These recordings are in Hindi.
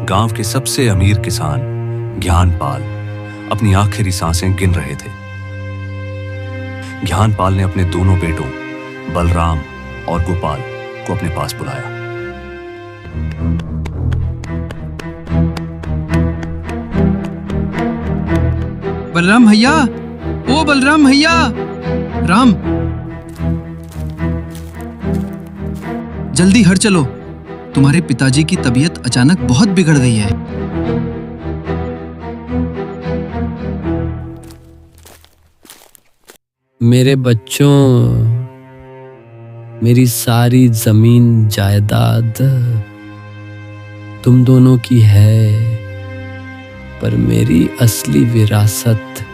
गांव के सबसे अमीर किसान ज्ञानपाल अपनी आखिरी सांसें गिन रहे थे। ज्ञानपाल ने अपने दोनों बेटों बलराम और गोपाल को अपने पास बुलाया। बलराम भैया, ओ बलराम भैया, राम, जल्दी घर चलो। तुम्हारे पिताजी की तबीयत अचानक बहुत बिगड़ गई है। मेरे बच्चों, मेरी सारी जमीन जायदाद तुम दोनों की है, पर मेरी असली विरासत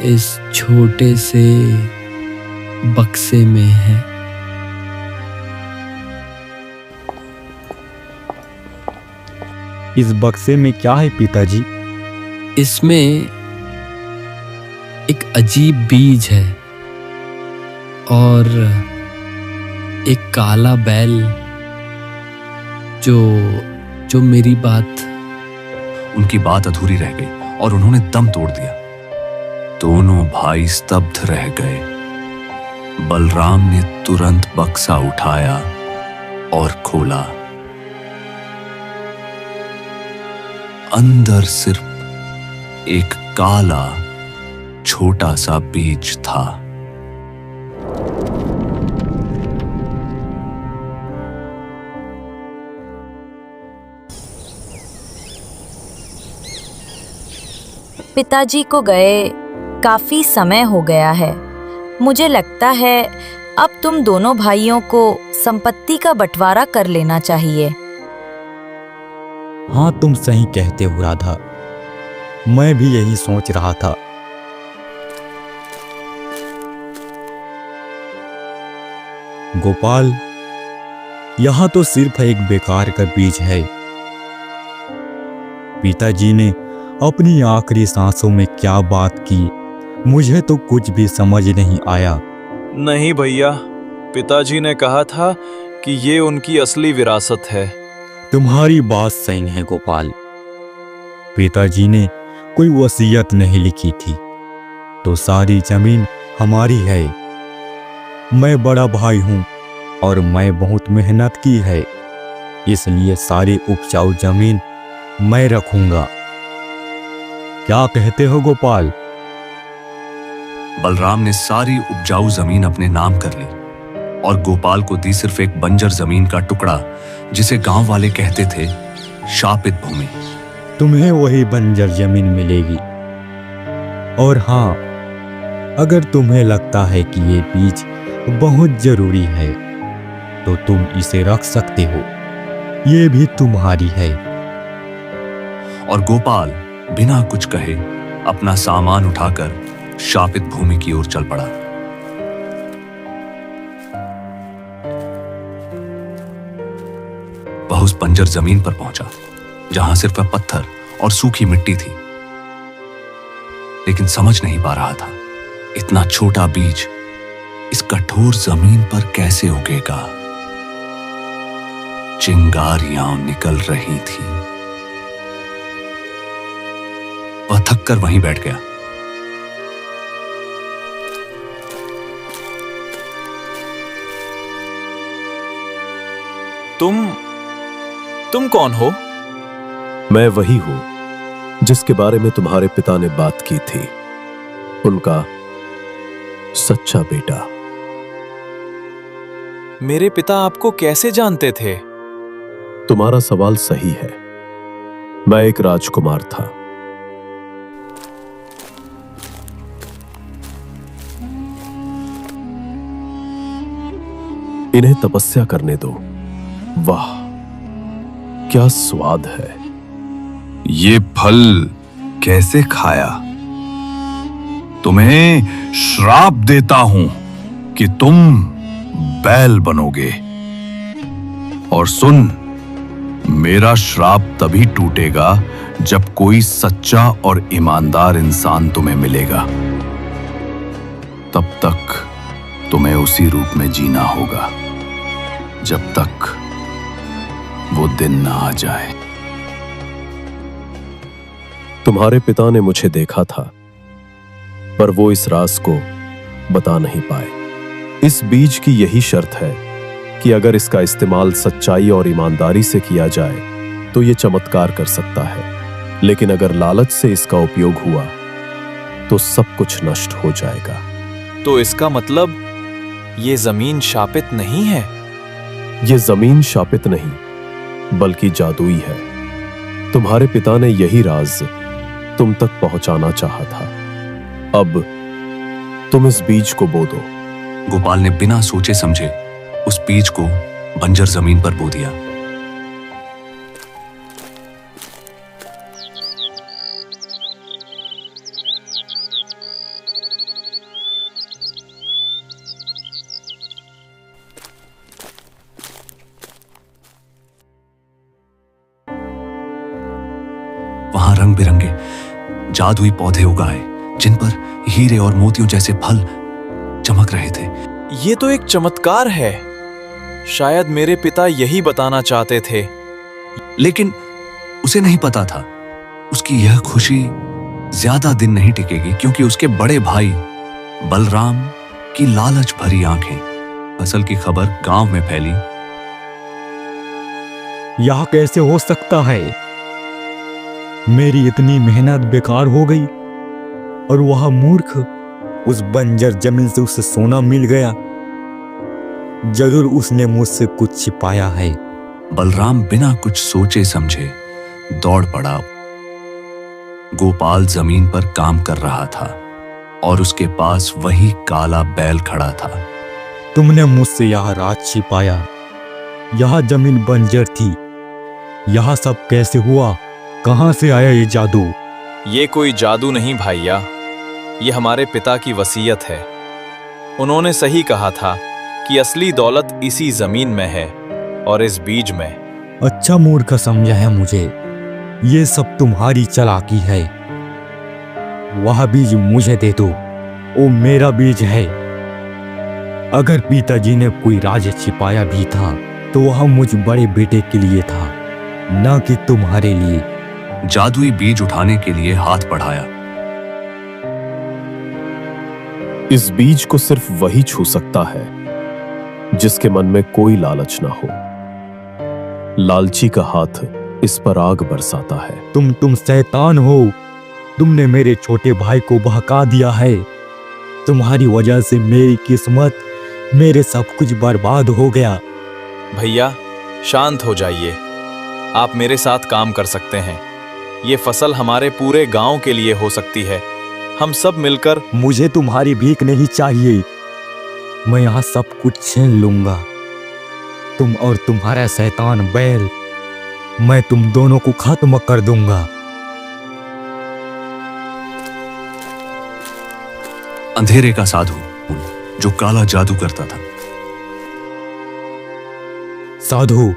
इस छोटे से बक्से में है। इस बक्से में क्या है पिताजी? इसमें एक अजीब बीज है और एक काला बैल जो मेरी बात। उनकी बात अधूरी रह गई और उन्होंने दम तोड़ दिया। दोनों भाई स्तब्ध रह गए। बलराम ने तुरंत बक्सा उठाया और खोला। अंदर सिर्फ एक काला छोटा सा बीज था। पिताजी को गए काफी समय हो गया है। मुझे लगता है अब तुम दोनों भाइयों को संपत्ति का बंटवारा कर लेना चाहिए। हाँ, तुम सही कहते हो राधा, मैं भी यही सोच रहा था। गोपाल, यह तो सिर्फ एक बेकार का बीज है। पिताजी ने अपनी आखिरी सांसों में क्या बात की, मुझे तो कुछ भी समझ नहीं आया। नहीं भैया, पिताजी ने कहा था कि ये उनकी असली विरासत है। तुम्हारी बात सही है गोपाल। पिताजी ने कोई वसीयत नहीं लिखी थी, तो सारी जमीन हमारी है। मैं बड़ा भाई हूं और मैं बहुत मेहनत की है, इसलिए सारी उपजाऊ जमीन मैं रखूंगा। क्या कहते हो गोपाल? बलराम ने सारी उपजाऊ जमीन अपने नाम कर ली और गोपाल को दी सिर्फ एक बंजर जमीन का टुकड़ा, जिसे गांव वाले कहते थे शापित भूमि। तुम्हें वही बंजर जमीन मिलेगी। और हाँ, अगर तुम्हें लगता है कि ये बीज बहुत जरूरी है तो तुम इसे रख सकते हो, ये भी तुम्हारी है। और गोपाल बिना कुछ कहे अपना सामान उठाकर शापित भूमि की ओर चल पड़ा। वह उस बंजर जमीन पर पहुंचा जहां सिर्फ पत्थर और सूखी मिट्टी थी, लेकिन समझ नहीं पा रहा था इतना छोटा बीज इस कठोर जमीन पर कैसे उगेगा। चिंगारियां निकल रही थी। वह थककर वहीं बैठ गया। तुम कौन हो? मैं वही हूं जिसके बारे में तुम्हारे पिता ने बात की थी, उनका सच्चा बेटा। मेरे पिता आपको कैसे जानते थे? तुम्हारा सवाल सही है। मैं एक राजकुमार था। इन्हें तपस्या करने दो। वाह, क्या स्वाद है। ये फल कैसे खाया? तुम्हें श्राप देता हूं कि तुम बैल बनोगे। और सुन, मेरा श्राप तभी टूटेगा जब कोई सच्चा और ईमानदार इंसान तुम्हें मिलेगा। तब तक तुम्हें उसी रूप में जीना होगा जब तक वो दिन ना आ जाए। तुम्हारे पिता ने मुझे देखा था, पर वो इस राज को बता नहीं पाए। इस बीज की यही शर्त है कि अगर इसका इस्तेमाल सच्चाई और ईमानदारी से किया जाए तो ये चमत्कार कर सकता है, लेकिन अगर लालच से इसका उपयोग हुआ तो सब कुछ नष्ट हो जाएगा। तो इसका मतलब ये जमीन शापित नहीं है? ये जमीन शापित नहीं, बल्कि जादुई है। तुम्हारे पिता ने यही राज तुम तक पहुंचाना चाहा था। अब तुम इस बीज को बो दो। गोपाल ने बिना सोचे समझे उस बीज को बंजर जमीन पर बो दिया। वहां रंग बिरंगे जादुई पौधे उगाए, जिन पर हीरे और मोतियों जैसे फल चमक रहे थे। ये तो एक चमत्कार है। शायद मेरे पिता यही बताना चाहते थे। लेकिन उसे नहीं पता था, उसकी यह खुशी ज्यादा दिन नहीं टिकेगी, क्योंकि उसके बड़े भाई बलराम की लालच भरी आंखें। फसल की खबर गांव में फैली। यह कैसे हो सकता है? मेरी इतनी मेहनत बेकार हो गई और वह मूर्ख उस बंजर जमीन से उसे सोना मिल गया। जरूर उसने मुझसे कुछ छिपाया है। बलराम बिना कुछ सोचे समझे दौड़ पड़ा। गोपाल जमीन पर काम कर रहा था और उसके पास वही काला बैल खड़ा था। तुमने मुझसे यह राज छिपाया। यह जमीन बंजर थी। यह सब कैसे हुआ? कहां से आया ये जादू? ये कोई जादू नहीं भैया, ये हमारे पिता की वसीयत है। उन्होंने सही कहा था कि असली दौलत इसी जमीन में है और इस बीज में। अच्छा मूर्ख समझा है मुझे। ये सब तुम्हारी चालाकी है। वह बीज मुझे दे दो, वो मेरा बीज है। अगर पिताजी ने कोई राज छिपाया भी था तो वह मुझ बड़े बेटे के लिए था, न कि तुम्हारे लिए। जादुई बीज उठाने के लिए हाथ बढ़ाया। इस बीज को सिर्फ वही छू सकता है जिसके मन में कोई लालच ना हो। लालची का हाथ इस पर आग बरसाता है। तुम शैतान हो। तुमने मेरे छोटे भाई को बहका दिया है। तुम्हारी वजह से मेरी किस्मत, मेरे सब कुछ बर्बाद हो गया। भैया शांत हो जाइए। आप मेरे साथ काम कर सकते हैं। ये फसल हमारे पूरे गांव के लिए हो सकती है। हम सब मिलकर। मुझे तुम्हारी भीख नहीं चाहिए। मैं यहाँ सब कुछ छीन लूंगा। तुम और तुम्हारा शैतान बैल, मैं तुम दोनों को खत्म कर दूंगा। अंधेरे का साधु जो काला जादू करता था। साधु,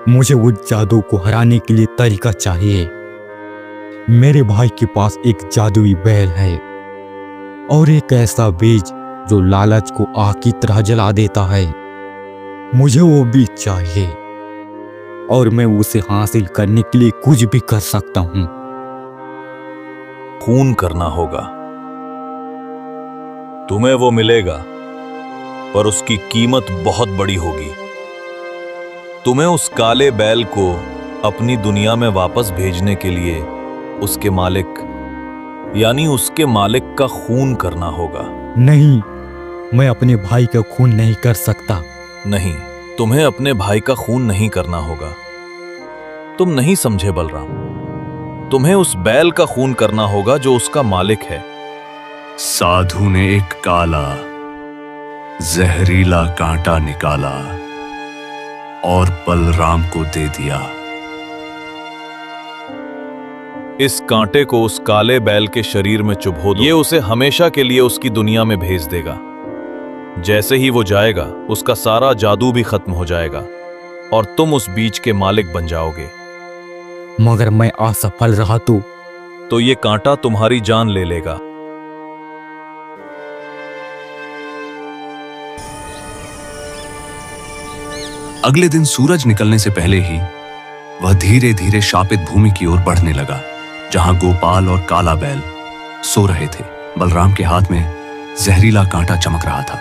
मुझे उस जादू को हराने के लिए तरीका चाहिए। मेरे भाई के पास एक जादुई बैल है और एक ऐसा बीज जो लालच को आग की तरह जला देता है। मुझे वो बीज चाहिए और मैं उसे हासिल करने के लिए कुछ भी कर सकता हूं। खून करना होगा। तुम्हें वो मिलेगा, पर उसकी कीमत बहुत बड़ी होगी। तुम्हें उस काले बैल को अपनी दुनिया में वापस भेजने के लिए उसके मालिक, यानी उसके मालिक का खून करना होगा। नहीं, मैं अपने भाई का खून नहीं कर सकता। नहीं, तुम्हें अपने भाई का खून नहीं करना होगा। तुम नहीं समझे बलराम। तुम्हें उस बैल का खून करना होगा जो उसका मालिक है। साधु ने एक काला जहरीला कांटा निकाला और बलराम को दे दिया। इस कांटे को उस काले बैल के शरीर में चुभो दो। ये उसे हमेशा के लिए उसकी दुनिया में भेज देगा। जैसे ही वो जाएगा, उसका सारा जादू भी खत्म हो जाएगा और तुम उस बीज के मालिक बन जाओगे। मगर मैं असफल रहा तो ये कांटा तुम्हारी जान ले लेगा। अगले दिन सूरज निकलने से पहले ही वह धीरे धीरे शापित भूमि की ओर बढ़ने लगा, जहां गोपाल और काला बैल सो रहे थे। बलराम के हाथ में जहरीला कांटा चमक रहा था।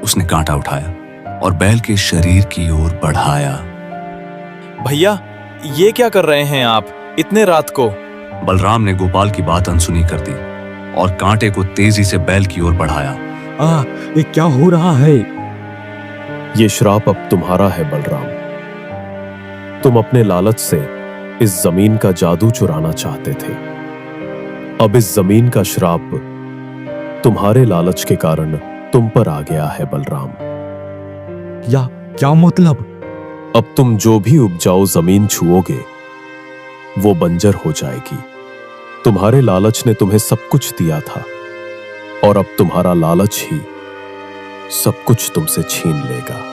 उसने कांटा उठाया और बैल के शरीर की ओर बढ़ाया। भैया, ये क्या कर रहे हैं आप इतने रात को? बलराम ने गोपाल की बात अनसुनी कर दी और कांटे को तेजी से बैल की ओर बढ़ाया। ये क्या हो रहा है? ये श्राप अब तुम्हारा है बलराम। तुम अपने लालच से इस जमीन का जादू चुराना चाहते थे। अब इस जमीन का श्राप तुम्हारे लालच के कारण तुम पर आ गया है बलराम। क्या मतलब? अब तुम जो भी उपजाऊ जमीन छुओगे वो बंजर हो जाएगी। तुम्हारे लालच ने तुम्हें सब कुछ दिया था और अब तुम्हारा लालच ही सब कुछ तुमसे छीन लेगा।